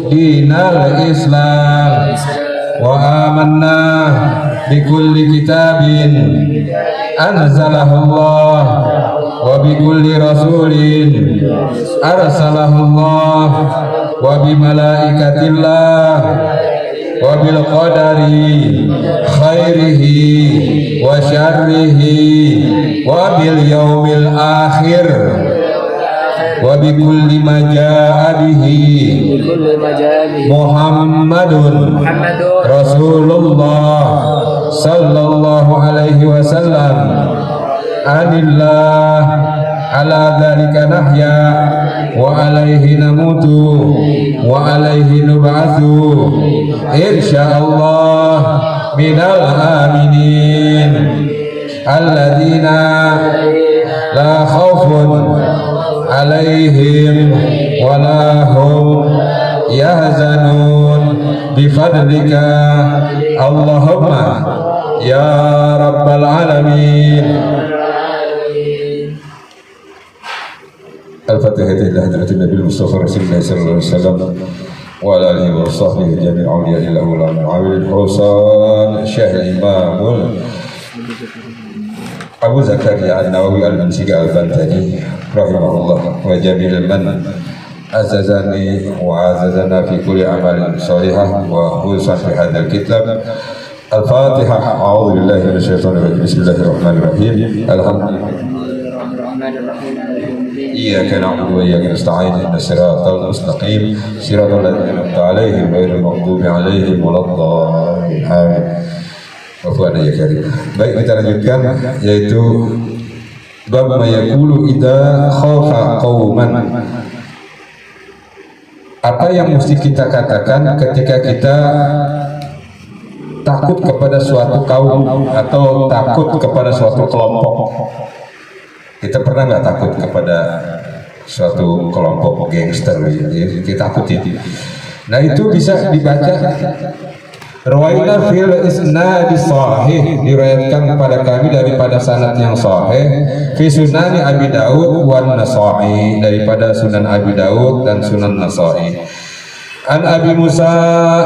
dinal Islam wa amanna bi kulli kitabin anzalahu Allah wa bi kulli rasulin arsalahu Allah wa bi malaikatillah wa bil qadari khairihi wa syarrihi wa bil yaumil akhir wa bi kulli ma jaa bihi Muhammadun Rasulullah sallallahu alaihi wasallam anillah ala dzalika nahya wa alaihi namutu wa alaihi nub'atsu insyaallah minal aminin alladzina la khaufun alaihim wala hum yahzanun bifadlika Allahumma ya rabbal alamin. Al-Fatihah ila hadratin Nabi Mustafa Rasulullah sallallahu alaihi wasallam wa ala alihi wa sahbihi jami'il awliya ila ulama awil husan syekh imamul Abu Zakaria An-Nawawi Al-Mansiga Al-Bantani rahimahullah wa jamil man azazani wa azazana fi kulli amalin salihah wa khususan fi hadzal kitab. Al-Fatihah. A'udzu billahi minasyaitonir rajim. Bismillahirrahmanirrahim. Alhamdulillah. Iyyaka na'budu wa iyyaka nasta'in. Ihdinas siratal mustaqim. Siratal ladzina an'amta 'alaihim ghairil maghdubi 'alaihim waladdallin. Amin. Ya karim. Baik, kita lanjutkan yaitu bab mayaqulu idza khafa qauman. Apa yang mesti kita katakan ketika kita takut kepada suatu kaum atau takut kepada suatu kelompok? Kita pernah nggak takut kepada suatu kelompok gangster? Kita takut ya. Nah, itu bisa dibaca Rawaina fil isnad sahih, diriwayatkan kepada kami daripada sanad yang sahih fi sunani Abi Daud wan Nasa'i, daripada Sunan Abi Daud dan Sunan Nasa'i. An Abi Musa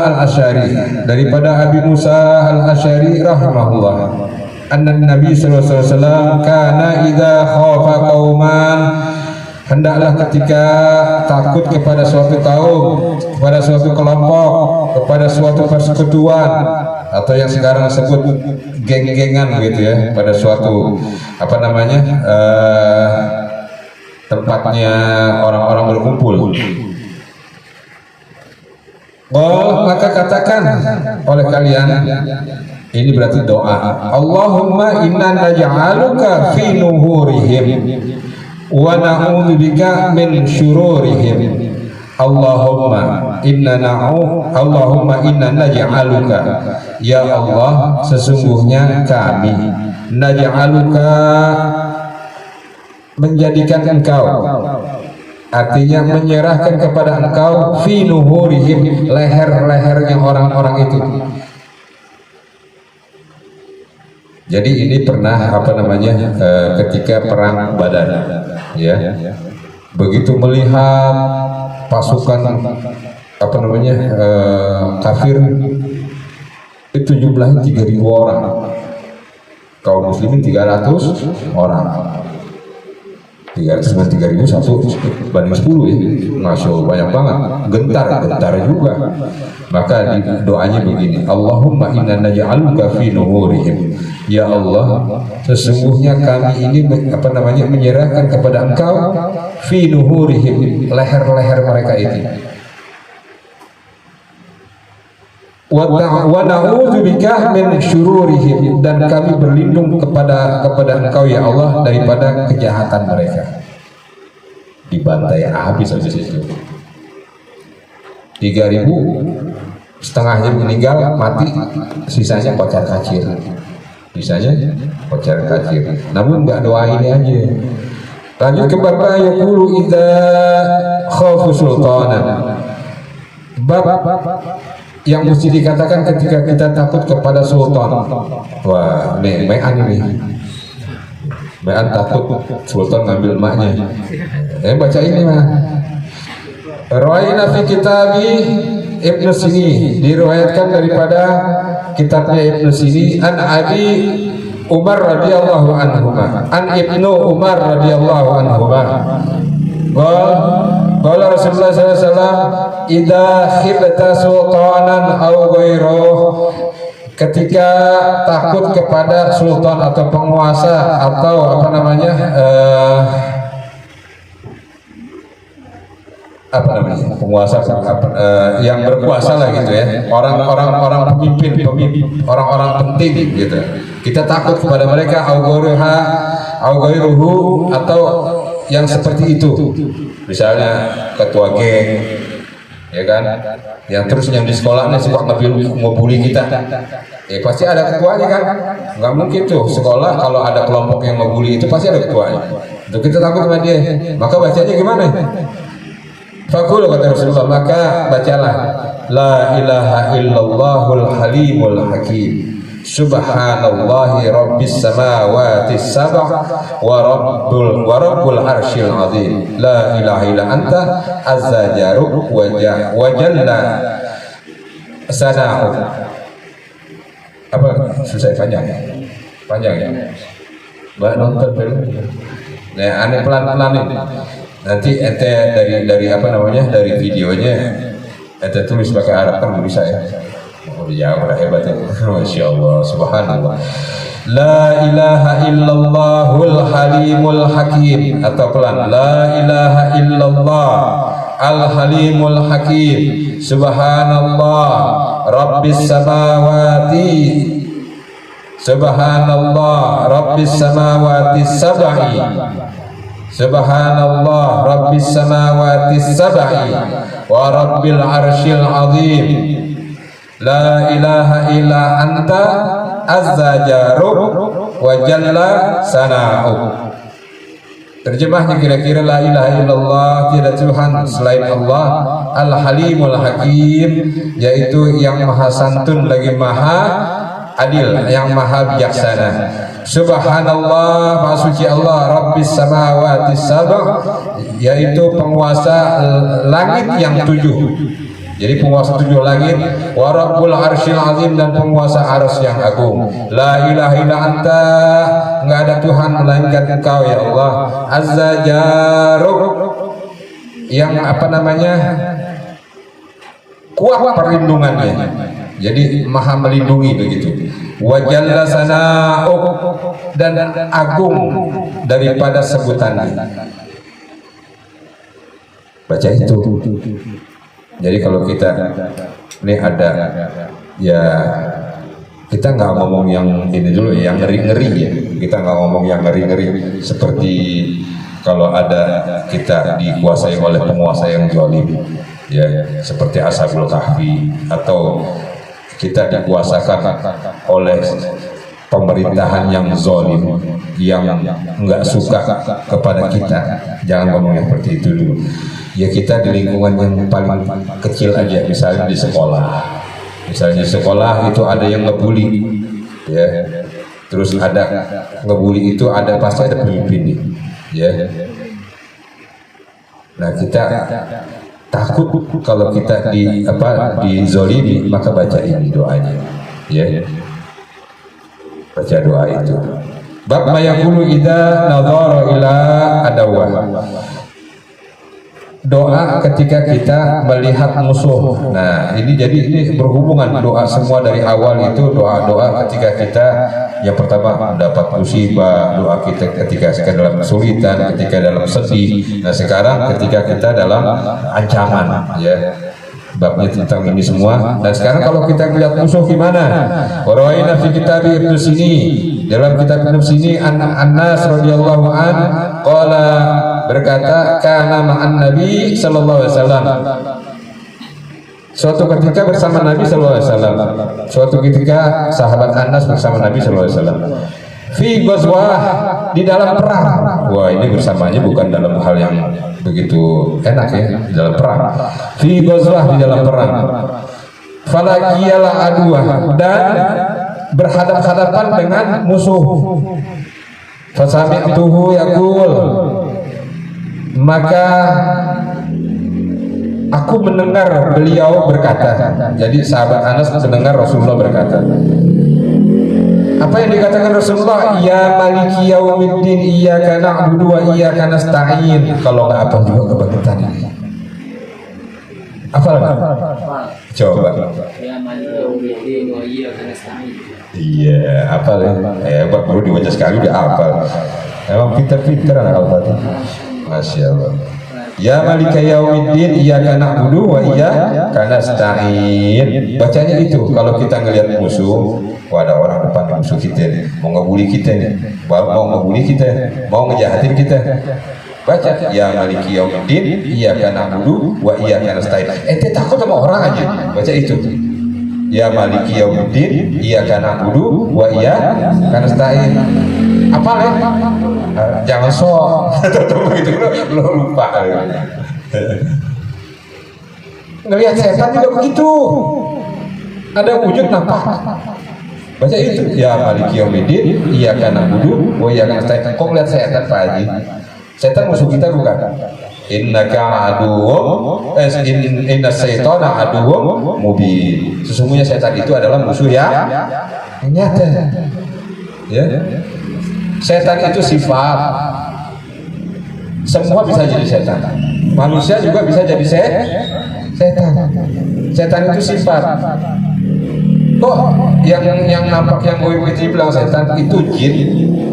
Al-Asy'ari, daripada Abi Musa Al-Asy'ari rahimahullah, anna Nabi sallallahu alaihi wasallam kana idza khafa qauman, hendaklah ketika takut kepada suatu kaum, kepada suatu kelompok, kepada suatu persekutuan atau yang sekarang disebut geng-gengan gitu ya, pada suatu tempatnya orang-orang berkumpul. Maka katakan oleh kalian, ini berarti doa, Allahumma inna naj'aluka fi nuhurihim wa na'udzubika min syururihim. Allahumma inna naj'aluka, ya Allah, sesungguhnya kami, naj'aluka, menjadikan engkau, artinya menyerahkan kepada engkau, fi nuhurihim, leher-lehernya orang-orang itu. Jadi ini pernah ketika perang Badar, ya, begitu melihat pasukan kafir itu jumlahnya 3.000 orang, kaum muslimin 300 orang. 300 dengan 3.000 satu banding 10 ya, Masya Allah, banyak banget, gentar juga. Maka doanya begini, Allahumma inna naj'aluka fi nuhurihim, ya Allah, sesungguhnya kami ini menyerahkan kepada engkau, fi nuhurihim, leher-leher mereka itu, wa na'udzubika min syururihim, dan kami berlindung kepada engkau ya Allah daripada kejahatan mereka. Dibantai habis saja itu. 3.000, setengahnya meninggal mati, sisanya kocar kacir. Namun nggak doa ini aja. Lanjut ke bab yaqulu idza khafu sultana. Bab yang mesti dikatakan ketika kita takut kepada sultan. Wah, mean ini. Mean takut sultan ngambil emaknya. Baca ini mah. Rawaina fi kitabi Ibnu Sini, diriwayatkan daripada kitabnya Ibnu Sini an Abi Umar radhiyallahu anhu, an Ibnu Umar radhiyallahu anhu. Qala Rasulullah sallallahu alaihi wasallam, "Idza khifta sultanan aw ghairuh," ketika takut kepada sultan atau penguasa atau penguasa yang berkuasa lah gitu ya, orang pemimpin, orang-orang penting gitu, kita takut kepada mereka, au ghairuhu, atau yang seperti itu, misalnya ketua geng, ya kan, yang terus yang di sekolahnya suka ngebully kita, ya pasti ada ketuanya kan, nggak mungkin tuh sekolah kalau ada kelompok yang ngebully itu pasti ada ketuanya. Untuk kita takut sama dia, maka bacanya gimana? Fakul, kata Rasulullah, maka bacalah la ilaha illallahul halimul hakim, subhanallahi rabbis samawati sab'a wa rabbul arsyil azim, la ilaha illa anta azza jaruk wa jalla sana'u. Apa susah, panjang ya, mbak nonton film. Nah, aneh pelan-pelan ini. Nanti ente dari dari videonya ente tulis pakai Arab kan bisa ya. Oh jauh lah, hebat ya. Masya Allah, subhanallah. La ilaha illallahul halimul hakim, atau pelan, la ilaha illallah al halimul hakim, subhanallah rabbis samawati, subhanallah rabbis samawati sab'i, subhanallah rabbis samawati sab'i wa rabbil arsyil azim, la ilaha illa anta azza jaruk wa jalla sana'uk. Terjemahnya kira-kira, la ilaha illallah, tiada Tuhan selain Allah, al halimul hakim, yaitu yang maha santun lagi maha adil, yang maha bijaksana. Subhanallah, maha suci Allah, rabbis samawati sab'a, yaitu penguasa langit yang 7. Jadi penguasa 7 langit, wa rabbul arsyil azim, dan penguasa arsy yang agung. La ilaha illa anta, enggak ada Tuhan melainkan Engkau ya Allah. Azza jaruk, yang kuat perlindungannya, jadi maha melindungi begitu. Wa jalla sana'uk, dan agung daripada sebutannya. Baca itu. Jadi kalau kita ini ada ya, kita nggak ngomong yang ini dulu, yang ngeri-ngeri ya. Kita nggak ngomong yang ngeri-ngeri seperti kalau ada kita dikuasai oleh penguasa yang zalim, ya, seperti Ashabul Kahfi, atau kita dikuasakan oleh pemerintahan yang zalim, yang nggak suka kepada kita. Jangan ngomong yang seperti itu dulu. Ya, kita di lingkungan yang paling kecil aja, misalnya di sekolah. Misalnya di sekolah itu ada yang ngebully, ya. Terus ada ngebully itu ada pasti ada pemimpin, ya. Nah, kita takut kalau kita dizolimi, maka baca ini doanya, ya. Baca doa itu. Bab mayaqulu idza nadhara ila adawah. Doa ketika kita melihat musuh. Nah, ini berhubungan doa semua dari awal itu doa ketika kita yang pertama mendapat musibah, doa kita ketika dalam kesulitan, ketika dalam sedih. Nah, sekarang ketika kita dalam ancaman, ya. Babnya tentang ini semua. Dan sekarang kalau kita melihat musuh gimana? Warawaina fi kitab Ibnu Sini, dalam kitab Ibnu Sini, Anas radhiyallahu an qala, berkata, kana ma'an Nabi sallallahu alaihi wasallam, suatu ketika bersama Nabi sallallahu alaihi wasallam, suatu ketika sahabat Anas bersama Nabi sallallahu alaihi wasallam, fi ghazwah, di dalam perang. Wah, ini bersamanya bukan dalam hal yang begitu enak ya, di dalam perang. Fi ghazwah, di dalam perang. Falaqiyal aduwah, dan berhadap-hadapan dengan musuh. Fasami'tuhu yaqul, maka aku mendengar beliau berkata. Jadi sahabat Anas mendengar Rasulullah berkata. Apa yang dikatakan Rasulullah? Ya maliki yaumiddin, iyyaka na'budu wa iyyaka nasta'in. Kalau nggak apa juga kebangetan ini. Apa lagi? Coba. Ya maliki yaumiddin wa iyyaka nasta'in. Iya, apa lagi? Baru dibaca sekali udah hafal. Emang pinter-pinter anak Al-Fatihah. Masya Allah. Ya malika yaumiddin, iyyaka na'budu wa iyyaka nasta'in. Bacanya itu kalau kita ngelihat musuh, ada orang depan musuh kita nih, mau ngebully kita nih, mau ngebully kita, mau ngejahatin kita. Baca ya maliki yaumiddin, iyyaka na'budu wa iyyaka nasta'in. Ente takut sama orang aja, baca itu. Ya maliki yaumiddin, iyyaka na'budu wa iyyaka nasta'in. Apa ya? Jangan sok. Begitu lo lupa. Ngelihat setan juga begitu. Ada wujud nampak. Baca itu. Ya maliki yaumiddin, iyyaka na'budu wa iyyaka nasta'in. Kok ngelihat setan Pak Haji? Setan musuh kita bukan? Innaka aduwwum inna syaitana aduwwum mubin. Sesungguhnya setan itu adalah musuh yang nyata. Ya. Setan itu sifat. Semua bisa jadi setan. Manusia juga bisa jadi setan. Setan itu sifat. Kok yang nampak yang goib itu bilang setan itu jin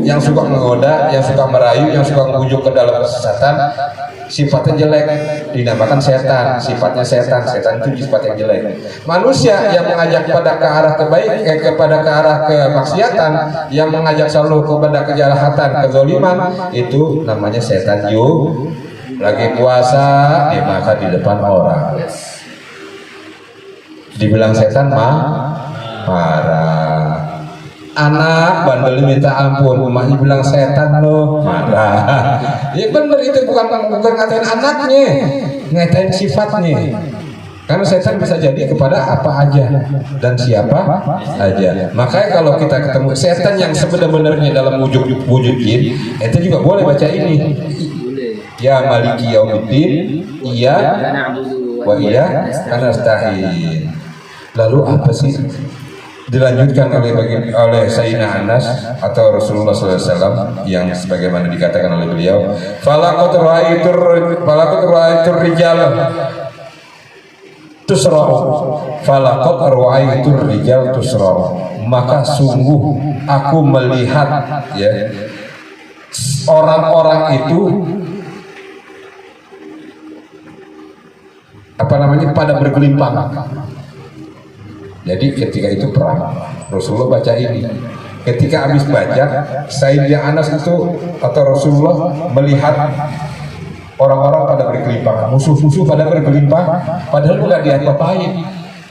yang suka menggoda, yang suka merayu, yang suka mengujuk ke dalam kesesatan. Sifatnya jelek dinamakan setan, sifatnya setan itu sifat yang jelek. Manusia yang mengajak pada ke arah kebaikan, kepada ke arah kemaksiatan, yang mengajak selalu kepada kejahatan, kezaliman, itu namanya setan juga. Lagi puasa dimakan di depan orang, dibilang setan marah. Anak bandel minta ampun, emaknya bilang setan loh, marah. Ya bener itu, bukan ngatain anaknya, ngatain sifatnya. Karena setan bisa jadi kepada apa aja dan siapa aja. Makanya kalau kita ketemu setan yang sebenarnya dalam wujud jin, itu juga boleh baca ini. Ya maliki yaumiddin, iya wa iya nasta'in. Lalu apa sih? Dilanjutkan oleh Sayyidina Anas atau Rasulullah SAW yang sebagaimana dikatakan oleh beliau, falaqad ra'aitur rijal tusra'u, falaqad ra'aitur rijal tusra'u, maka sungguh aku melihat ya orang-orang itu pada bergelimpang. Jadi ketika itu perang, Rasulullah baca ini. Ketika habis baca, Sayyidina Anas itu atau Rasulullah melihat orang-orang pada bergelimpang, musuh-musuh pada bergelimpang, padahal nggak diapa-apain.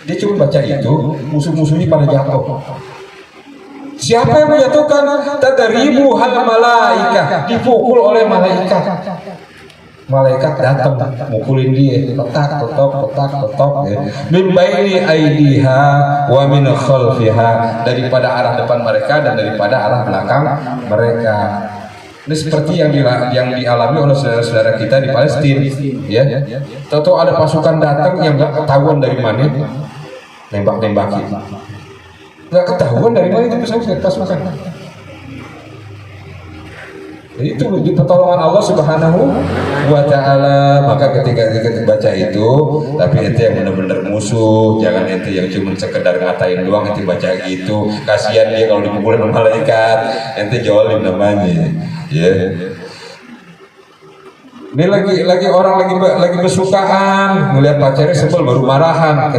Dia cuma baca itu, musuh-musuhnya pada jatuh. Siapa yang menjatuhkan? Tadribu hal malaika, dipukul oleh malaikat. Malaikat datang mukulin dia, petak ya. Min baini aidiha wa min khalfiha, daripada arah depan mereka dan daripada arah belakang mereka. Ini seperti yang dialami oleh saudara-saudara kita di Palestina, ya. Tahu ada pasukan datang yang nggak ketahuan dari mana, nembak-nembakin. Nggak ketahuan dari mana itu pasukan. Itu di pertolongan Allah Subhanahu wa Ta'ala. Maka ketika kita baca itu, tapi ente yang benar-benar musuh, jangan ente yang cuma sekedar ngatain doang, ente baca gitu. Kasihan dia kalau dipukulin malaikat, ente jolim namanya, ya. Ini lagi orang lagi bersukaan melihat pacarnya sebel baru marahan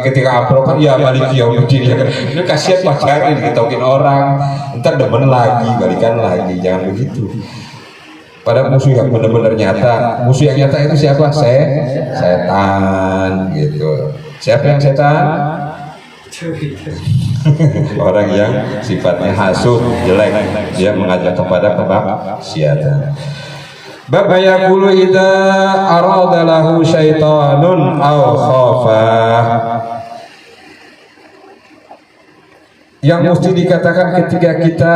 ketika amplopan ya maliki yaumiddin ya kan. Ini kasihan pacarnya diketahuin orang, ntar demen lagi, balikan lagi, jangan begitu. Pada musuh yang benar-benar nyata, musuh yang nyata itu siapa? Setan gitu. Siapa yang setan? Orang yang sifatnya hasud, jelek, dia mengajak kepada kemaksiatan. Bab yaqulu idza arada lahu syaitanun aw khafa. Yang mesti dikatakan ketika kita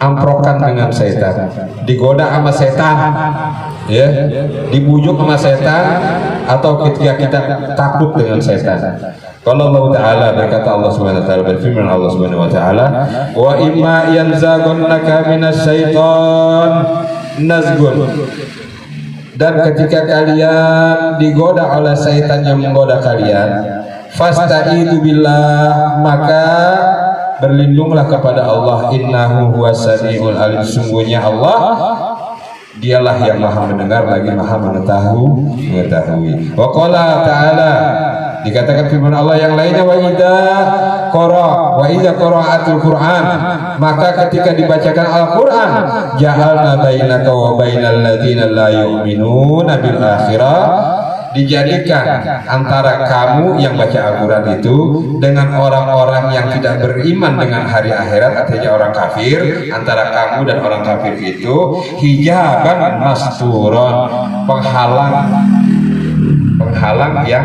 amprokan dengan setan, digoda sama setan, ya, dibujuk sama setan, atau ketika kita takut dengan setan. Kalau Allah Ta'ala berkata, Allah Subhanahu Wa Ta'ala berfirman, Allah Subhanahu Wa Ta'ala, wa imma yanzaghannaka minas syaitan nazgun, dan ketika kalian digoda oleh setan yang menggoda kalian, fasta'idu billah, maka berlindunglah kepada Allah, innahu huwas samiul alim, sungguhnya Allah dialah yang maha mendengar lagi maha mengetahui. Wa qala ta'ala, dikatakan firman Allah yang lainnya, wa idza qara'atul Qur'an, maka ketika dibacakan Al-Qur'an, ja'alna bainaka wa bainal ladzina la yu'minuna bil akhirah, dijadikan antara kamu yang baca Al-Quran itu dengan orang-orang yang tidak beriman dengan hari akhirat, artinya orang kafir, antara kamu dan orang kafir itu hijaban masturon, penghalang yang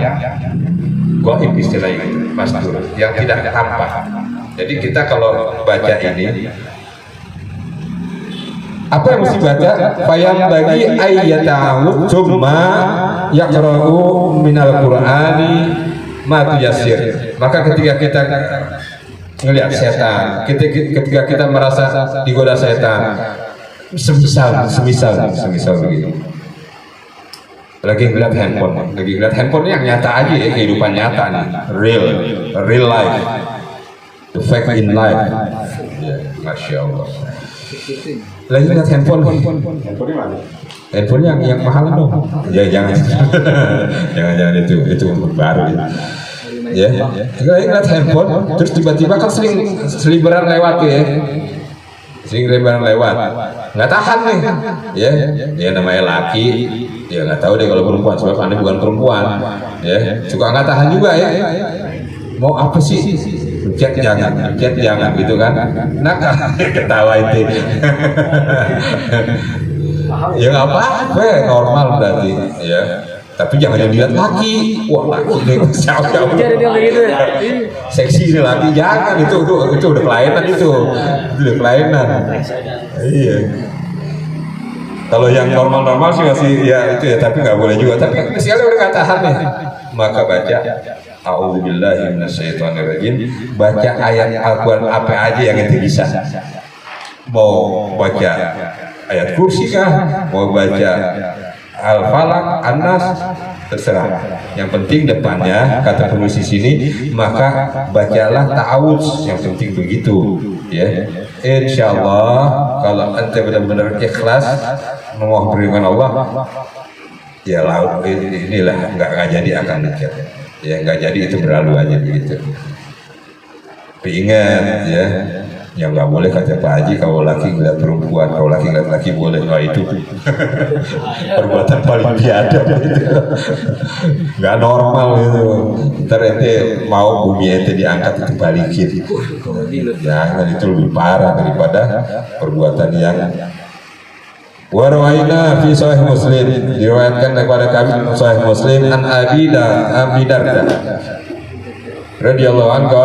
gaib, istilahnya itu mastur, yang tidak tampak. Jadi kita kalau baca ini, apa yang mesti baca? Fayam bagi ayyata'awud cuma yaqra'u minal Qur'ani ma tuyassir. Maka ketika kita ngelihat setan, ketika kita merasa digoda setan, semisal begini, lagi ngeliat handphone yang nyata aja ya, kehidupan nyata nih, real life, the fact in life, ya, Masya Allah. Lagi lihat handphone mana? Handphone yang mahal dong. Ya jangan itu baru ya. Lagi lihat handphone, terus tiba-tiba kan seliberan lewat ya. Seliberan lewat. Nggak tahan nih. Ya namanya laki. Ya nggak tahu deh kalau perempuan, sebab Anda bukan perempuan. Ya, suka nggak tahan juga ya. Mau apa sih? Chat jangan gitu kan. Nah, ketawa itu. Ya nggak apa-apa, normal berarti ya. Tapi jangan yang dilihat laki. Wah, laki nih jauh. Seksi nih laki, jangan, itu udah kelainan itu. Udah kelainan. Iya. Kalau yang normal sih masih ya itu ya, tapi nggak boleh juga. Tapi sekali udah nggak tahan nih, maka baca A'udzubillahi minasyaitonirrajim, baca ayat Al-Quran apa aja yang itu bisa. Mau baca ayat kursi kah, mau baca Al-Falaq, An-Nas, terserah. Yang penting depannya kata penulis di sini, maka bacalah ta'awudz, yang penting begitu ya. Insyaallah kalau ente benar-benar ikhlas memohon perlindungan Allah, ya laut inilah nggak jadi akan dikit. Ya nggak jadi, itu berlalu aja begitu. Tapi ingat ya, yang nggak boleh kata Pak Haji, kalau laki ngeliat perempuan, kalau laki ngeliat laki boleh. Wah itu perbuatan paling biadab gitu. Nggak normal gitu. Ntar ente mau bumi ente diangkat itu balikin. Jangan, itu lebih parah daripada perbuatan yang. Warwaina fi Sahih Muslim, diriwayatkan kepada kami Sahih Muslim, an Abi Darda radhiyallahu anhu,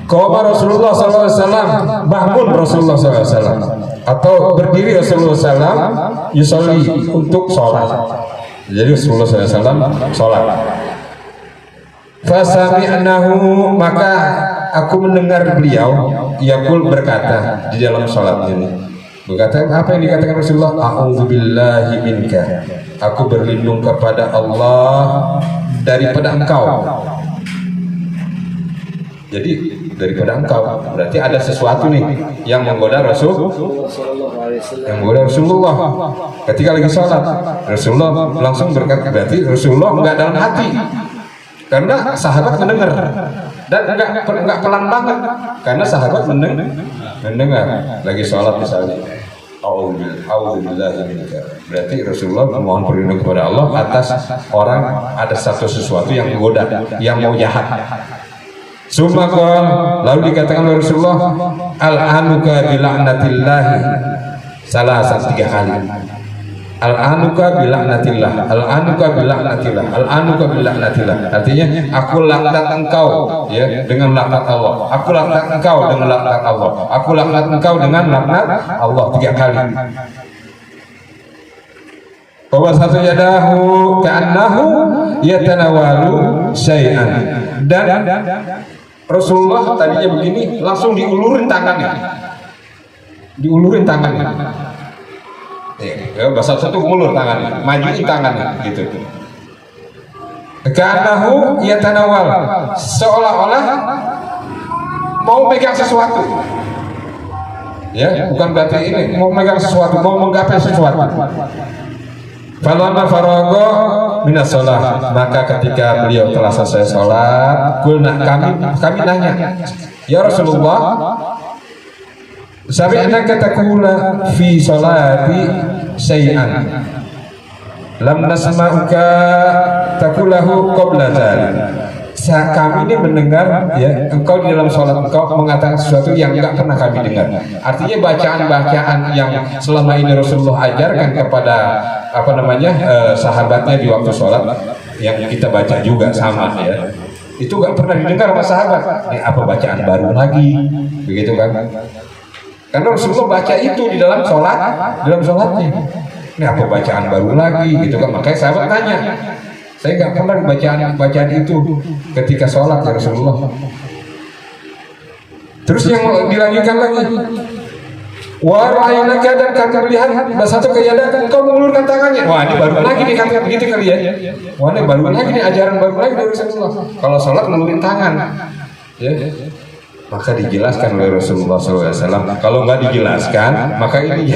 qama Rasulullah sallallahu alaihi wasallam, bangun Rasulullah sallallahu alaihi wasallam, atau berdiri Rasulullah sallallahu alaihi wasallam, yusolli, untuk sholat. Jadi Rasulullah sallallahu alaihi wasallam sholat. Fasami'nahu, maka aku mendengar beliau yaqul, berkata di dalam sholat ini. Berkata apa yang dikatakan Rasulullah? A'udzubillahi minka, aku berlindung kepada Allah daripada engkau. Jadi daripada engkau berarti ada sesuatu nih yang menggoda Rasulullah ketika lagi sholat. Rasulullah langsung berkata, berarti Rasulullah enggak dalam hati, karena sahabat mendengar, dan enggak pelan banget, karena sahabat mendengar lagi sholat misalnya. A'udzubillahi minka, berarti Rasulullah memohon perlindungan kepada Allah atas orang, ada sesuatu yang menggoda, yang mau jahat. Sumakol, lalu dikatakan oleh Rasulullah, al-anuka bila'natillahi, salah 3 kali. Al-anuka bilaknatillah, al-anuka bilaknatillah, al-anuka bilaknatillah. Artinya aku laknat engkau ya dengan laknat Allah. Aku laknat engkau dengan laknat Allah. Aku laknat engkau dengan laknat Allah 3 kali. Bahwa satu yadahu ka'annahu yatanawalu syai'an. Dan Rasulullah tadinya begini, langsung diulurin tangannya. Diulurin tangannya. Ya, bahasa satu ulur tangannya, majuin tangannya gitu. Ka'annahu yatanawal, seolah-olah mau megang sesuatu. Ya, bukan berarti ini mau megang sesuatu, mau menggapai sesuatu. Falamma faragha minas shalah, maka ketika beliau telah selesai sholat, kami nanya, ya Rasulullah, sami'naka taqula fi sholati syai'an lam nasma'uka taqulahu qabla dzalik. Kami ini mendengar ya engkau di dalam sholat engkau mengatakan sesuatu yang enggak pernah kami dengar. Artinya bacaan-bacaan yang selama ini Rasulullah ajarkan kepada sahabatnya di waktu sholat yang kita baca juga sama ya. Itu enggak pernah didengar sama sahabat. Ini apa bacaan baru lagi? Begitu kan? Karena Rasulullah baca itu di dalam sholatnya. Ini apa bacaan baru lagi gitu kan? Makanya sahabat tanya. Saya nggak pernah bacaan itu ketika sholat ya Rasulullah. Terus yang dilanjutkan lagi, wa ra'ainaka, dan kami melihat basatu kayadaka, engkau mengulurkan tangannya. Wah, ini baru lagi nih kata begitu kali ya. Wah, ini baru lagi nih ajaran baru lagi dari Rasulullah. Kalau sholat ngulurin tangan, ya. Maka dijelaskan oleh Rasulullah SAW. Kalau nggak dijelaskan, maka ini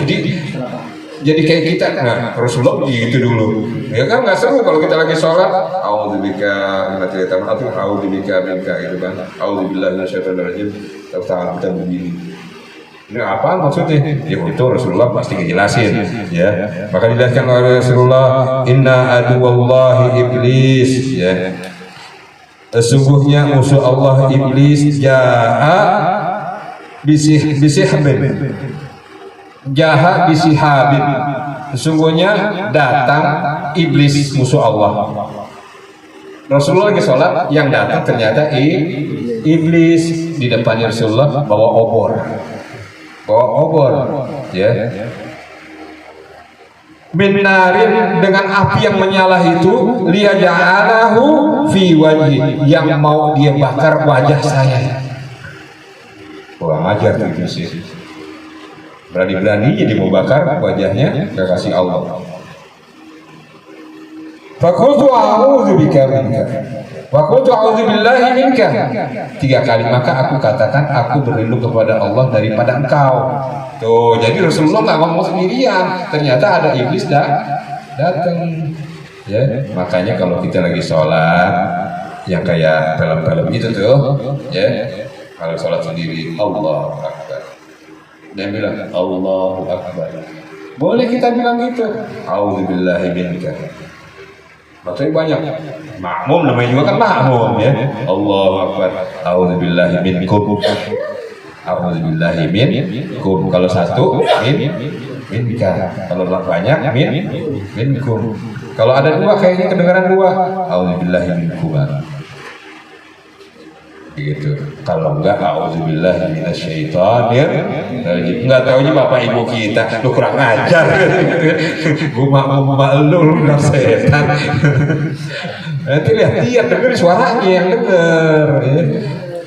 jadi kayak kita, nah Rasulullah gitu dulu, ya kan nggak seru kalau kita lagi sholat, a'udzubika a'udzubika minka gitu kan, a'udzubillahi minasyaitonir rajim, terus tangan kita begini. Ini apa maksudnya? Ya itu Rasulullah pasti ngejelasin, ya. Maka dijelaskan oleh Rasulullah, inna aduwallahi iblis, ya. Sesungguhnya musuh Allah iblis ja'a bisihbin. Jahat bisihabin, sesungguhnya datang iblis musuh Allah. Rasulullah lagi sholat, yang datang ternyata iblis. Di depannya Rasulullah bawa obor, ya. Min narin, dengan api yang menyala itu, liyaja'alahu fi wajhi, yang mau dia bakar wajah saya. Wah, ajar tuh iblis. Berani-beraninya dia mau bakar wajahnya kekasih Allah. Faqultu a'udzubika minka wa qultu a'udzubillahi minka. 3 kali, maka aku katakan aku berlindung kepada Allah daripada engkau. Tuh, jadi Rasulullah nggak ngomong sendirian, ternyata ada iblis datang. Ya, makanya kalau kita lagi sholat yang kayak film-film gitu tuh, ya, kalau sholat sendiri Allahu Akbar, dia bilang Allahu Akbar. Boleh kita bilang gitu. A'udzubillahi minka. Maksudnya banyak. Makmum namanya juga kan makmum ya. Allahu Akbar. A'udzubillahi minkum. A'udzubillahi minkum. Kalau satu minka. Kalau banyak minkum. Kalau ada 2 kayaknya kedengaran 2. A'udzubillahi minkum. Gitu. Kalau enggak auzubillahi minasyaitonir rajim. Enggak taunya bapak ibu kita lu kurang ajar. Gua lu setan. Nanti lihat denger suaranya yang denger ya.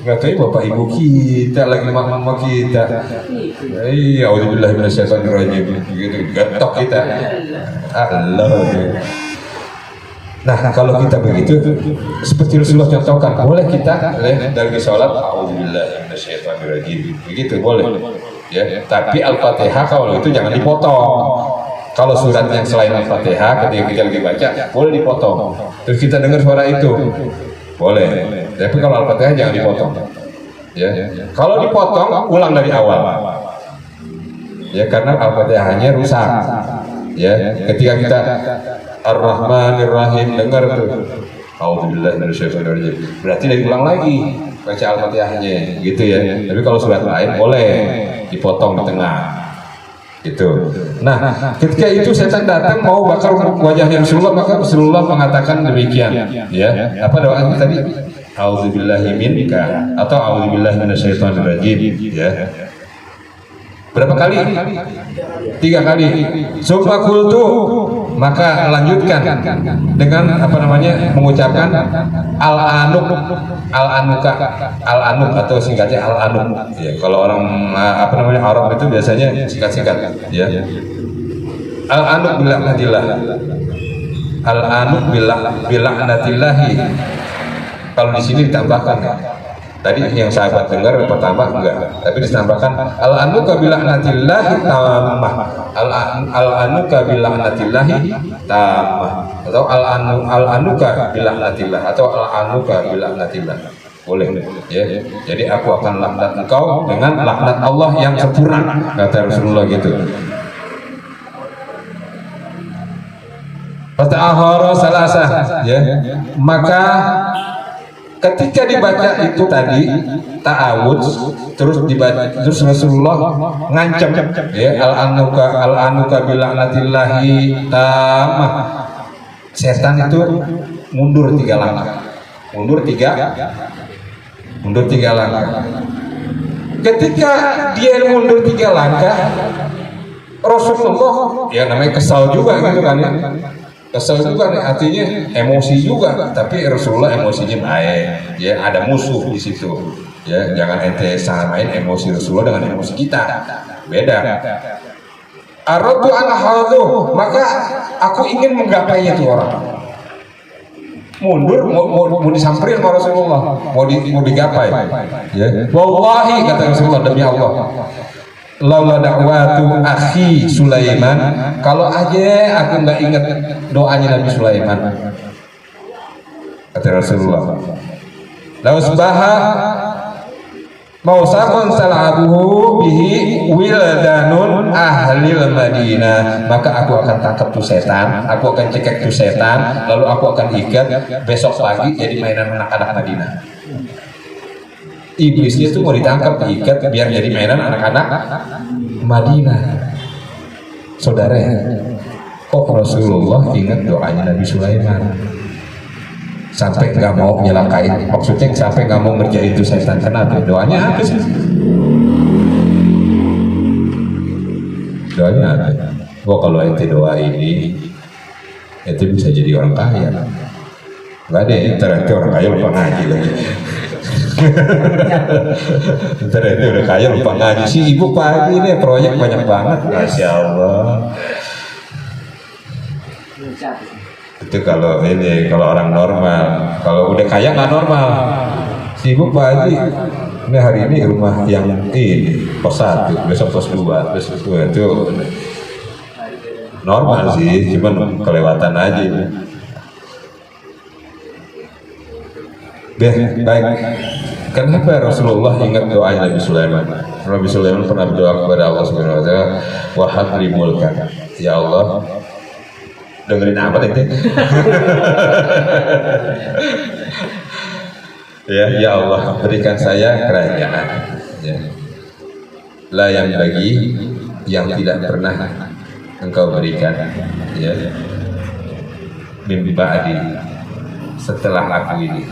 Enggak tahu bapak ibu kita lagi mama kita. Iya, auzubillahi minasyaitonir rajim. Gitu getok kita. Allah. Nah, kalau kita begitu seperti Rasulullah contohkan, boleh kita dari sholat a'udzubillahi minasyaitonir rajim. Begitu boleh. Ya, tapi Al-Fatihah kalau itu jangan dipotong. Kalau surat yang selain Al-Fatihah ketika kita lagi baca boleh dipotong. Terus kita dengar suara itu. Boleh. Tapi kalau Al-Fatihah jangan dipotong. Ya. Kalau dipotong ulang dari awal. Ya, karena Al-Fatihahnya rusak. Ya, ketika kita Ar-Rahmanir Rahim dengar tuh A'udzubillahi minasyaitonir rajim, berarti dari ulang lagi baca Al-Fatihahnya gitu ya. Tapi kalau surat lain boleh dipotong di tengah. Itu. Nah, ketika itu setan datang mau bakar wajahnya Rasulullah, maka Rasulullah mengatakan demikian, ya. Apa doanya tadi? A'udzubillahi minka atau a'udzubillahi minasyaitonirrajim, ya. Berapa kali? 3 kali. Summa qultu, maka lanjutkan dengan apa namanya? Mengucapkan al-anuk, al-anuk atau singkatnya al-anuk. Ya, kalau orang apa namanya Arab itu biasanya singkat-singkat, ya. Al-anuk bilaknatillah. Al-anuk bilaknatillahi. Kalau di sini ditambahkan, tadi yang sahabat dengar pertama enggak, tapi ditambahkan al-anuka bilaknatillahi tammah, al-anuka bilaknatillahi tammah, atau al-anuka bilaknatillah, atau al-anuka bilaknatillah, boleh, ya. Jadi aku akan laknat engkau dengan laknat Allah yang sempurna, kata Rasulullah gitu. Fata'ahara salasah, ya. Maka ketika dibaca itu tadi ta'awudz, terus dibaca, terus Rasulullah ngancam, ya, al-anuka bilaknatillahi tamah. Setan itu mundur 3 langkah. Mundur tiga langkah. Ketika dia mundur 3 langkah, Rasulullah ya namanya kesal juga gitu kan, ya. Kesel juga nih, artinya emosi juga, tapi Rasulullah emosinya baik, ya, ada musuh di situ, ya, jangan ente samain emosi Rasulullah dengan emosi kita, beda. Aradu al-hadhu, maka aku ingin menggapainya itu orang. Mundur, mau disamperin sama Rasulullah, mau digapai, ya. Wallahi, kata Rasulullah, demi Allah, laula da'watu akhi Sulaiman, kalau aja aku nggak ingat doanya Nabi Sulaiman, kata Rasulullah, lausbaha mausakun salabuhu bihi wildanun ahlil Madinah, maka aku akan tangkap tuh setan, aku akan cekek tuh setan, lalu aku akan ikat, besok pagi jadi mainan anak-anak Madinah. Iblisnya itu mau ditangkap, diikat biar jadi mainan anak-anak Madinah. Saudara, ya, kok Rasulullah ingat doanya Nabi Sulaiman sampai nggak mau nyelakain, maksudnya sampai nggak mau ngerjain itu setan. Kenapa? Doanya apa sih? Doanya apa? Oh, kalau ente doa ini ente bisa jadi orang kaya. Nggak ada, ente orang kaya lupa ngaji lagi. Ntar ini udah kaya lupa ngaji. Si ibu pagi ini proyek banyak banget, Masya Allah. Itu kalau orang normal. Kalau udah kaya nggak normal. Si ibu pagi ini hari ini rumah yang ini pos 1, besok pos 2, besok 2 itu normal sih, cuman kelewatan aja. Baik. Kenapa Rasulullah ingat doa Nabi Sulaiman? Nabi Sulaiman pernah berdoa kepada Allah Subhanahu wa taala, wa habli mulkan. Ya Allah, dengerin apa tadi? Ya Allah, berikan saya kerajaan. Ya. La yang bagi yang tidak pernah Engkau berikan, ya. Min ba'di, setelah aku ini.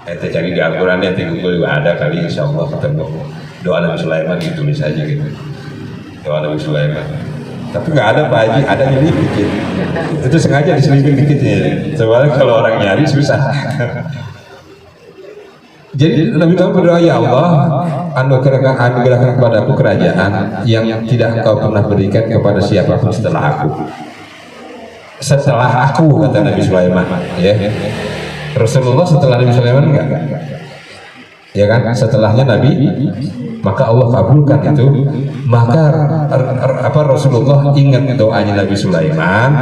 Kita cari di Al-Quran, nanti Google juga ada kali, insya Allah ketemu doa Nabi Sulaiman, ditulis aja gitu, doa Nabi Sulaiman. Tapi nggak ada Pak Haji, ada nyelip dikit, itu sengaja diselipin dikit ya, soalnya kalau orang nyari susah. Jadi Nabi Muhammad berdoa, ya Allah, anugerahkan kepadaku kerajaan yang tidak Engkau pernah berikan kepada siapapun setelah aku. Setelah aku, kata Nabi Sulaiman, ya. Rasulullah setelah Nabi Sulaiman enggak? Ya kan? Setelahnya Nabi, maka Allah kabulkan itu. Maka Rasulullah ingat doanya Nabi Sulaiman.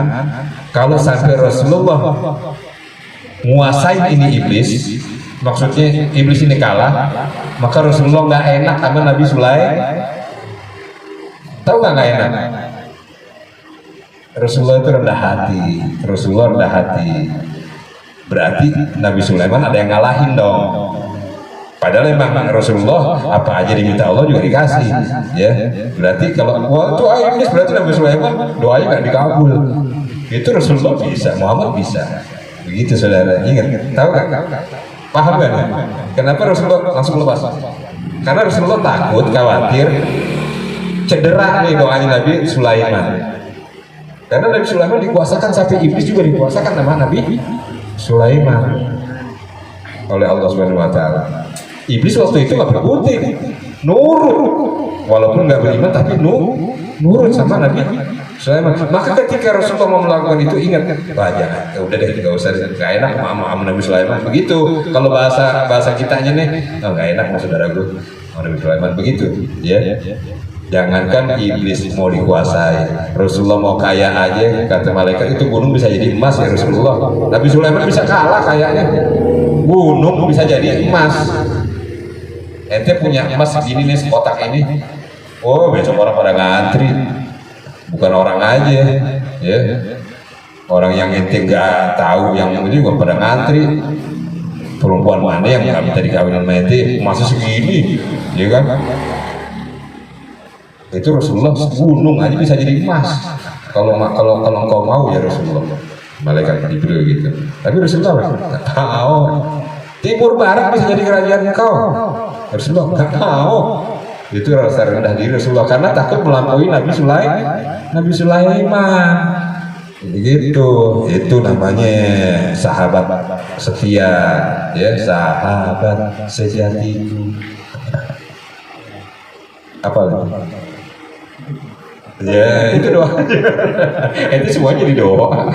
Kalau sampai Rasulullah nguasain ini iblis, maksudnya iblis ini kalah, maka Rasulullah nggak enak sama Nabi Sulaiman. Tahu nggak enak? Rasulullah itu rendah hati. Rasulullah rendah hati. Berarti Nabi Sulaiman ada yang ngalahin dong. Padahal emang Rasulullah apa aja diminta Allah juga dikasih, ya. Berarti kalau wah itu iblis berarti Nabi Sulaiman doanya nggak dikabul. Itu Rasulullah bisa, Muhammad bisa. Begitu saudara, ingat, tahu kan? Paham kan? Kenapa Rasulullah langsung lepas? Karena Rasulullah takut, khawatir cedera nih doanya Nabi Sulaiman. Karena Nabi Sulaiman dikuasakan sampai iblis juga dikuasakan nama Nabi Sulaiman oleh Allah Subhanahu Wa Taala. Iblis waktu itu nggak berkutik, nurut, walaupun nggak beriman tapi nurut sama Nabi Sulaiman. Maka ketika Rasulullah mau melakukan itu ingat, wah jangan, udah deh nggak usah, nggak enak sama Nabi Sulaiman. Begitu kalau bahasa kitanya nih, oh, nggak enak sama saudara gue, sama Nabi Sulaiman begitu, ya. Jangankan iblis mau dikuasai, Rasulullah mau kaya aja, kata malaikat itu gunung bisa jadi emas ya Rasulullah. Nabi Sulaiman bisa kalah kayaknya, gunung bisa jadi emas. Ente punya emas segini nih, sekotak ini, oh besok orang pada ngantri, bukan orang aja, ya. Orang yang ente nggak tahu yang ini juga pada ngantri. Perempuan mana yang nggak minta dikawinin sama ente, emasnya segini, ya kan? Itu Rasulullah gunung aja bisa jadi emas. Kalau engkau mau ya Rasulullah, malaikat Jibril gitu. Tapi Rasulullah nggak tahu. Timur barat bisa jadi kerajaan engkau. Rasulullah nggak tahu. Itu rasa rendah diri Rasulullah karena takut melampaui Nabi Sulaiman. Begitu. Itu namanya sahabat setia, ya, sahabat sejatiku. Apa lagi? Ya itu doa. Itu semuanya di doa.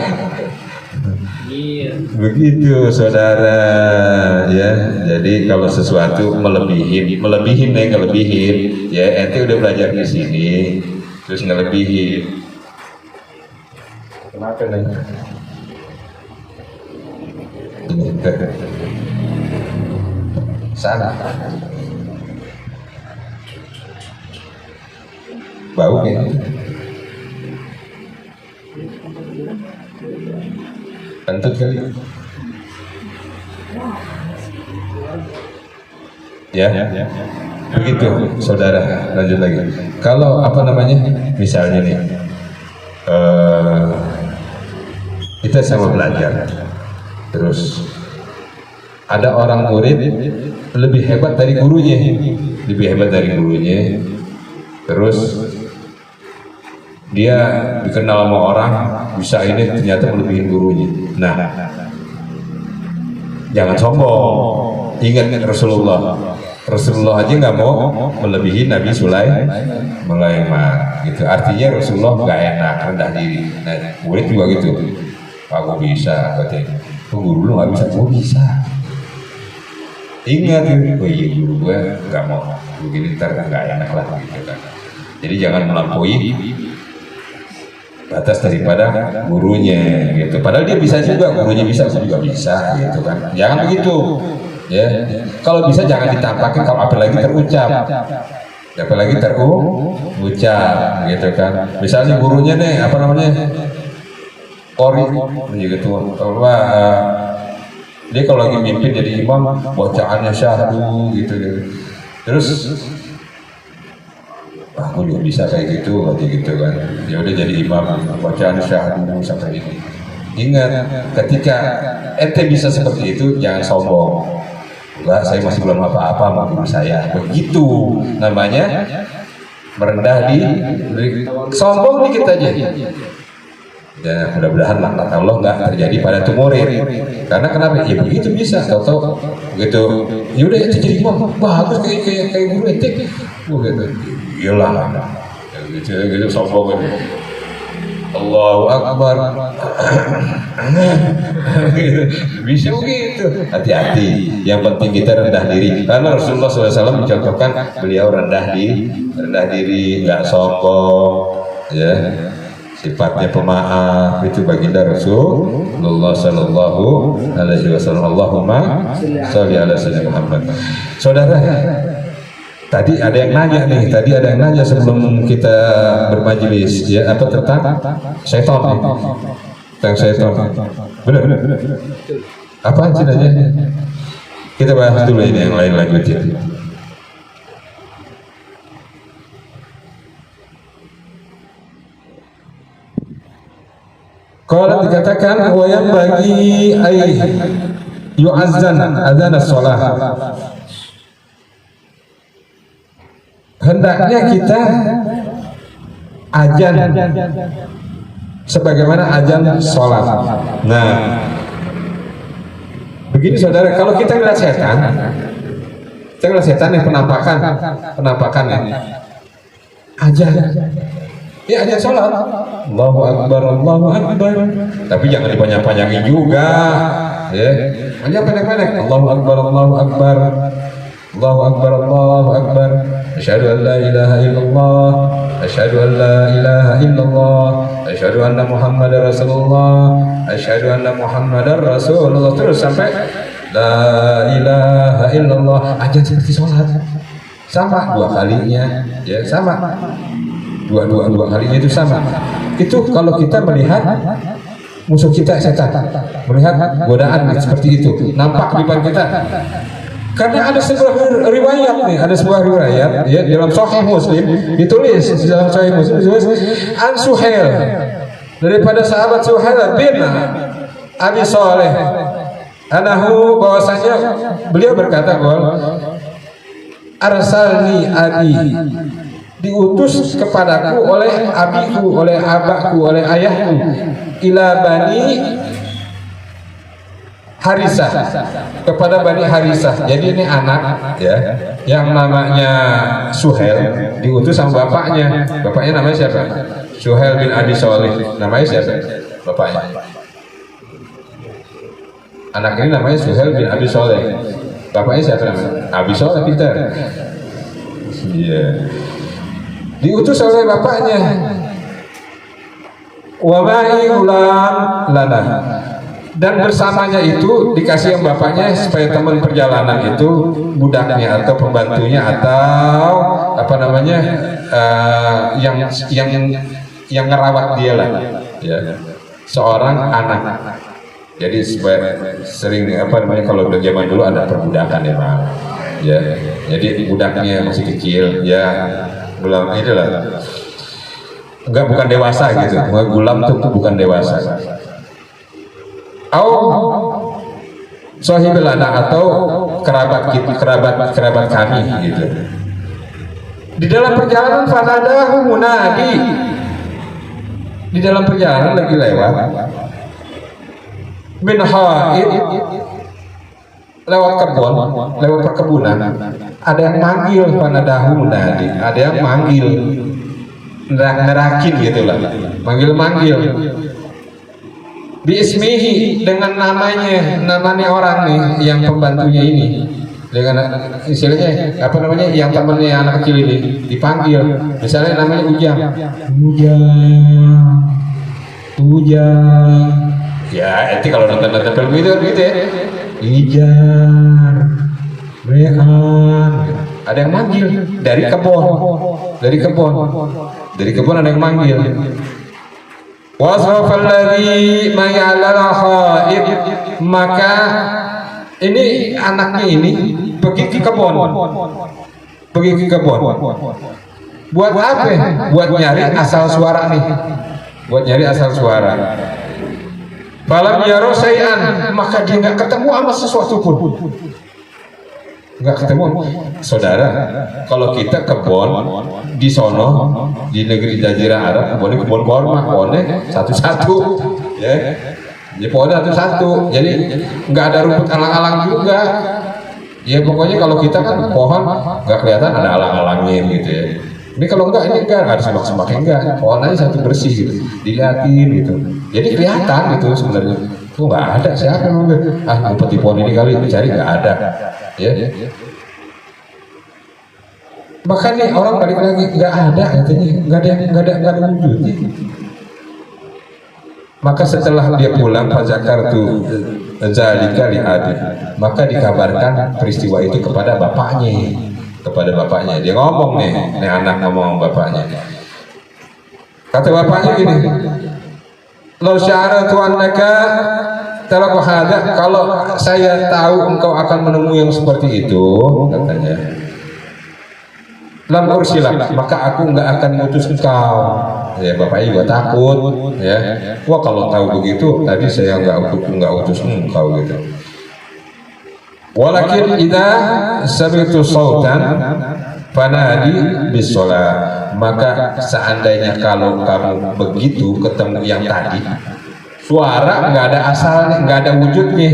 Begitu saudara, ya. Jadi kalau sesuatu melebihin ya. Ente udah belajar di sini, terus ngelebihin. Kenapa nih? Sana. Bau kayaknya. Kentut kali. Ya. Begitu saudara, lanjut lagi. Kalau apa namanya, misalnya nih, kita sama belajar, terus ada orang murid lebih hebat dari gurunya, terus dia dikenal sama orang, bisa ini ternyata melebihi gurunya. Nah, jangan sombong. Ingat Rasulullah aja nggak mau melebihi Nabi Sulaiman. Gitu. Artinya Rasulullah nggak enak, rendah diri. Nah, murid juga gitu. Aku bisa, katanya. Guru lu nggak bisa, gue bisa. Ingat, oh iya guru gue nggak mau begini, ntar kan nggak enak lah gitu kan. Jadi jangan melampaui batas daripada gurunya gitu. Padahal dia bisa juga, gurunya bisa, saya juga bisa gitu kan. Jangan begitu, ya. Kalau bisa jangan ditampakkan, kalau apalagi terucap, gitu kan. Misalnya gurunya nih apa namanya, Qori, gitu. Dia kalau lagi mimpin jadi imam, bacaannya syahdu gitu. Terus aku juga bisa kayak gitu kan. Ya udah jadi imam, bacaan syahdu sampai ini. Ingat, ketika ente bisa seperti itu, jangan sombong. Enggak, saya masih belum apa-apa sama guru saya. Begitu namanya merendah diri. Sombong dikit aja. Ya mudah-mudahan laknat Allah nggak terjadi pada tuh murid. Karena kenapa? Ya begitu bisa. Tahu-tahu begitu. Ya udah itu jadi imam, bagus kayak guru etik. Gitu. Iyalah. Gitu sombong gitu. Allahu Akbar. Bisa begitu. Hati-hati. Yang penting kita rendah diri. Karena Rasulullah SAW mencontohkan beliau rendah diri, nggak sombong, ya. Sifatnya pemaaf, itu baginda Rasulullah Sallallahu Alaihi Wasallam. Allahumma sholli ala sayyidina Muhammad. Saudara, tadi ada yang nanya sebelum kita bermajelis, ya, apa tentang setan, tentang setan. Benar. Apa sih nanya? Kita bahas dulu ini yang lain lanjutin. Kalau dikatakan wayam bagi yu'azzan adzan as-shalah, hendaknya kita azan sebagaimana azan sholat. Nah, begini saudara, kalau kita ngeliat setan nih penampakannya azan. Ya azan sholat, Allahu Akbar, Allahu Akbar. Tapi jangan dipanjang-panjangin juga, ya. Hanya pendek-pendek. Allahu Akbar, Allahu Akbar, Allahu Akbar, Allahu Akbar. Asyhadu an la ilaha illallah, asyhadu an la ilaha illallah, asyhadu anna Muhammadar Rasulullah, asyhadu anna Muhammadar Rasulullah, terus sampai la ilaha illallah. Azan seperti sholat, sama dua kalinya, ya sama. Dua kalinya itu sama. Itu kalau kita melihat musuh kita setan, melihat godaan seperti itu nampak di depan kita. Karena ada sebuah riwayat nih, ada sebuah riwayat ya dalam Sahih Muslim ditulis di dalam Sahih Muslim ditulis an Suhail, daripada sahabat Suhail bin Abi Saleh anahu, bahwasanya beliau berkata bahwa arsalni abi, diutus kepadaku oleh abiku, oleh abahku, oleh ayahku, ila Bani Harisah, kepada Bani Harisah. Jadi ini anak ya yang namanya Suhail diutus sama bapaknya. Bapaknya namanya siapa? Suhail bin Abi Saleh. Namanya siapa? Bapaknya. Anak ini namanya Suhail bin Abi Saleh. Bapaknya siapa namanya? Abi Saleh Peter. Iya. Diutus oleh bapaknya. Wa ma'i ulam lana, dan bersamanya itu dikasih yang bapaknya supaya teman perjalanan itu budaknya atau pembantunya atau apa namanya yang ngerawat dia lah, ya, seorang anak. Jadi sering apa namanya kalau zaman dulu ada perbudakan ya Pak, ya, jadi budaknya masih kecil ya, belum itu lah, enggak, bukan dewasa gitu, gulam tuh bukan dewasa. Sahibul anak atau kerabat kami gitu. Di dalam perjalanan fanadahu munadi, di dalam perjalanan lagi lewat min haid, lewat kebun, lewat perkebunan, ada yang manggil fanadahu munadi, ada yang manggil nerakin gitu lah, manggil biismihi, dengan namanya orang nih yang pembantunya ini, dengan istilahnya apa namanya yang temannya anak kecil ini dipanggil, misalnya namanya Ujang, ya itu kalau nonton film itu gitu ya, Ijar, Rehan, ada yang manggil dari kebun ada yang manggil. Wasrafal ladzi ma'alal haid, maka ini anaknya ini pergi ke kebun. Buat apa? Buat nyari asal suara nih. Falam yaro syai'an, maka dia nggak ketemu sama sesuatu pun. Nggak ketemu. Saudara, kalau kita kebun di sono, di negeri Jazirah Arab, kebun korma, pohonnya satu-satu, ya, di pohonnya satu-satu, jadi nggak ada rumput alang-alang juga, ya pokoknya kalau kita kan pohon nggak kelihatan ada alang-alangnya gitu ya. Ini kalau enggak, ini enggak ada semak-semaknya, enggak, pohon aja satu bersih gitu, dilihatin gitu, jadi kelihatan gitu sebenarnya. Tuh nggak ada, siapa yang ngumpet di pohon ini kali, dicari nggak ada, ya. Makanya orang balik lagi nggak ada katanya, nggak ada wujudnya. Maka setelah dia pulang, fazakartu zalika li abi, maka dikabarkan peristiwa itu kepada bapaknya. Dia ngomong nih anak ngomong bapaknya. Kata bapaknya gini, "Law sya'aratu annaka Talaqah hada, kalau saya tahu engkau akan menemui yang seperti itu, katanya, lam ursilak, maka aku nggak akan mutus engkau. Ya bapak ibu takut, ya. Wah kalau tahu begitu, tadi saya nggak utus engkau gitu. Walakin idza sami'tu sautan fanadi bisolat, maka seandainya kalau kamu begitu ketemu yang tadi, suara nggak ada asalnya, nggak ada wujudnya,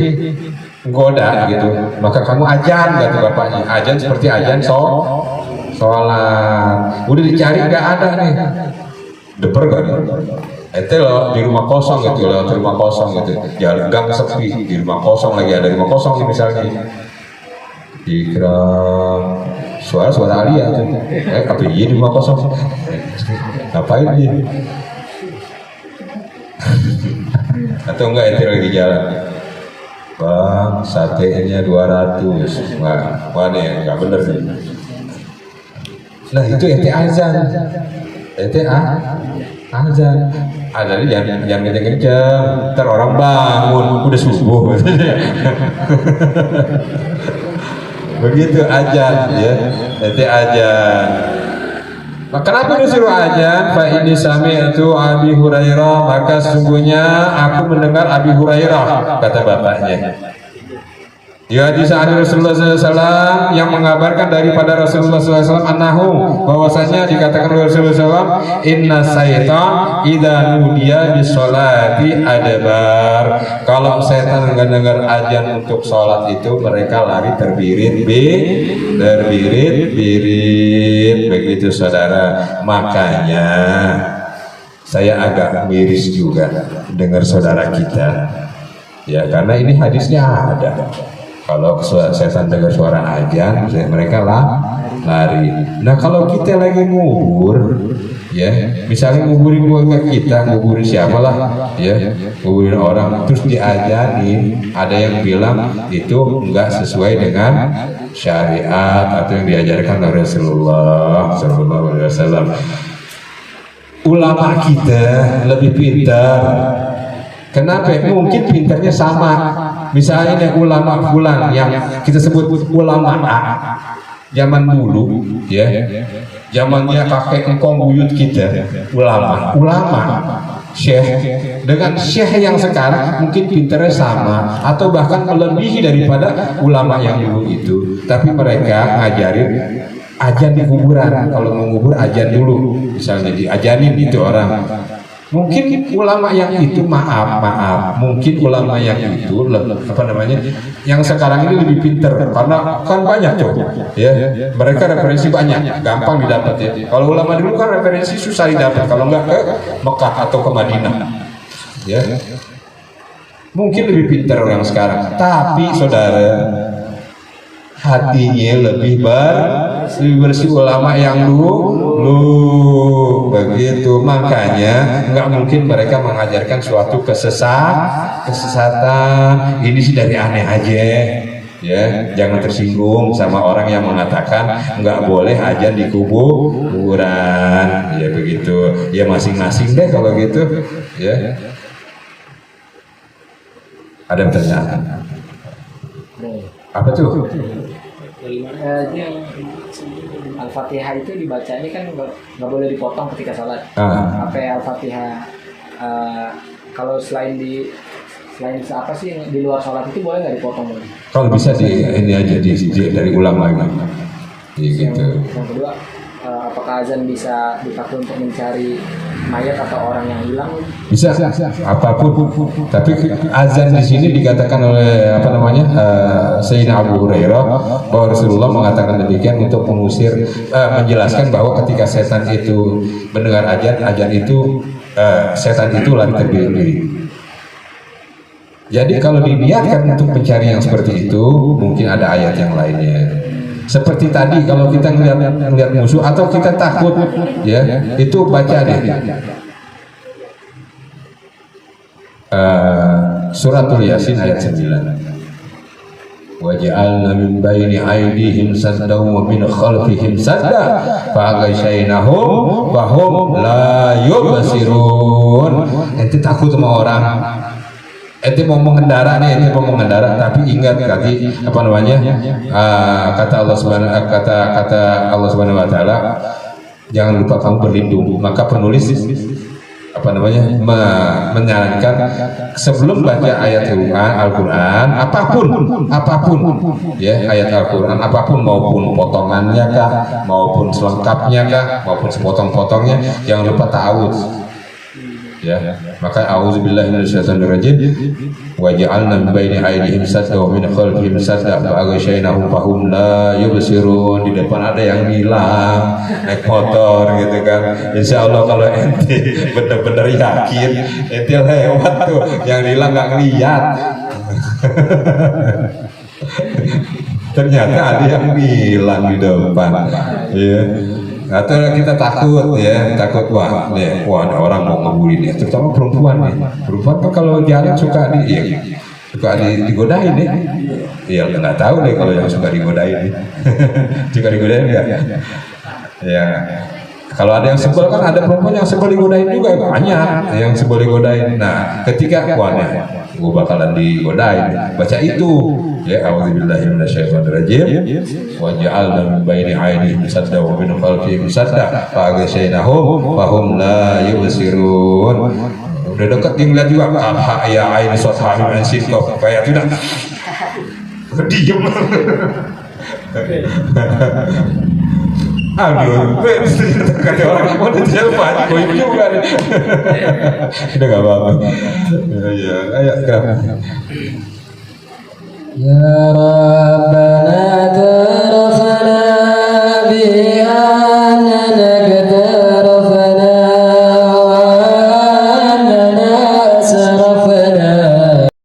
goda gitu, maka kamu ajan, kata bapaknya. Ajan seperti ajan sholat. Udah dicari nggak ada nih, deper gak nih? Ente loh di rumah kosong gitu, lewat rumah kosong gitu, jalan gang sepi, di rumah kosong lagi ada rumah kosong nih misalnya, dikira suara alia tuh, tapi iya di rumah kosong, ngapain dia? Atau enggak ente lagi jalan, bang satenya 200, mana ya nggak bener sih. Nah itu ente azan, ente azan, azan jangan kenceng, ntar orang bangun udah subuh. Begitu azan ya, ente azan. Nah, kenapa disuruh azan? Fa ini sami'tu Abi Hurairah, maka sesungguhnya aku mendengar Abi Hurairah, kata bapaknya. Ya hadis Rasulullah SAW yang mengabarkan daripada Rasulullah SAW annahu, bahwasanya dikatakan Rasulullah SAW, inna syaitan idza nudiya bisolati adbar. Kalau setan mendengar azan untuk sholat itu mereka lari terbirit begitu saudara. Makanya saya agak miris juga dengar saudara kita, ya karena ini hadisnya ada. Kalau setan dengar suara azan, mereka lari. Nah kalau kita lagi ngubur, ya misalnya nguburin keluarga kita, nguburin siapa lah, ya nguburin orang, terus diajarin, ada yang bilang itu enggak sesuai dengan syariat atau yang diajarkan oleh Rasulullah SAW. Ulama kita lebih pintar. Kenapa? Mungkin pintarnya sama. Misalnya ulama fulan yang kita sebut ulama A, zaman dulu, ya, zamannya kakek engkong buyut kita, ulama, syekh, dengan syekh yang sekarang mungkin pintarnya sama atau bahkan melebihi daripada ulama yang dulu itu. Tapi mereka ngajarin azan di kuburan. Kalau mau ngubur azan dulu, misalnya diajanin itu orang. Mungkin ulama yang itu maaf, mungkin ulama yang itu yang sekarang ini lebih pinter karena kan banyak ya, mereka referensi banyak, gampang didapat ya. Kalau ulama dulu kan referensi susah didapat, kalau enggak ke Mekah atau ke Madinah, ya. Mungkin lebih pinter orang sekarang, tapi saudara, hatinya lebih bersih ulama yang dulu begitu. Makanya nggak mungkin mereka mengajarkan suatu kesesatan. Ini sih dari aneh aja, ya. Jangan tersinggung sama orang yang mengatakan nggak boleh azan di kuburan, ya begitu. Ya masing-masing deh kalau gitu, ya. Ada pertanyaan? Apa tuh? Al-Fatihah itu dibacanya kan nggak boleh dipotong ketika sholat. Apa Al-Fatihah kalau selain apa sih di luar sholat itu boleh nggak dipotong? Kalau bisa ini aja dari ulang lagi. Gitu. Yang kedua, apakah azan bisa dipakai untuk mencari mayat atau orang yang hilang? Bisa, apapun. Tapi azan di sini dikatakan oleh Sayyidina Abu Hurairah bahwa Rasulullah mengatakan demikian untuk mengusir, menjelaskan bahwa ketika setan itu mendengar azan itu setan itu lari terdiri. Jadi kalau diniatkan untuk mencari yang seperti itu, mungkin ada ayat yang lainnya. Seperti tadi kalau kita ngelihat musuh atau kita takut, ya itu baca deh. Suratul Yasin ayat 9. Waja'alna min baini aydihim saddan wa min khalfihim sadda faghashaynahum wa hum la yubsirun. Ente takut sama orang, ente mau mengendara nih, ente mau mengendara, tapi ingat tadi apa namanya, kata Allah Subhanahu Wa Taala, jangan lupa kamu berlindung. Maka penulis apa namanya menyarankan sebelum baca ayat Al-Quran, apapun ya ayat Al-Quran, apapun, maupun potongannya kah, maupun selengkapnya kah, maupun sepotong-potongnya, jangan lupa ta'awudz. Ya, maka a'udzubillahi minasyaitonirrajim wa ja'alna min baini aydihim sadda wa min khalfihim sadda fa aghshaynahum fahum la yubsirun. Di depan ada yang hilang naik motor gitu kan. Insya Allah kalau ente benar-benar yakin ente lewat tuh, yang hilang nggak ngeliat. Ternyata ada yang hilang di depan. Iya. Atau kita takut ya, takut wah nih, wah ada orang mau ngebully nih, terutama perempuan nih. Perempuan kan kalau jalan suka digodain nih. Iya nggak tahu deh kalau yang suka digodain nih. Suka digodain ya. Ya. Kalau ada yang sebel kan, ada perempuan yang sebel digodain juga banyak, yang sebel digodain. Nah, ketika wah nih, gue bakalan digodain, baca itu ya, a'udzubillahi minasyaitonirrajim wa ja'alna min baini aydihim sadda wa min khalfihim sadda fa aghshaynahum fahum la yubsirun. Udah dekat dilihat juga, ha ya ain sot hamim ansin kok kayak tidak diam. Aduh, kata orang mau dijawab, gue juga nih. Udah nggak apa-apa. Ya, ayo gerak. Ya Rabbana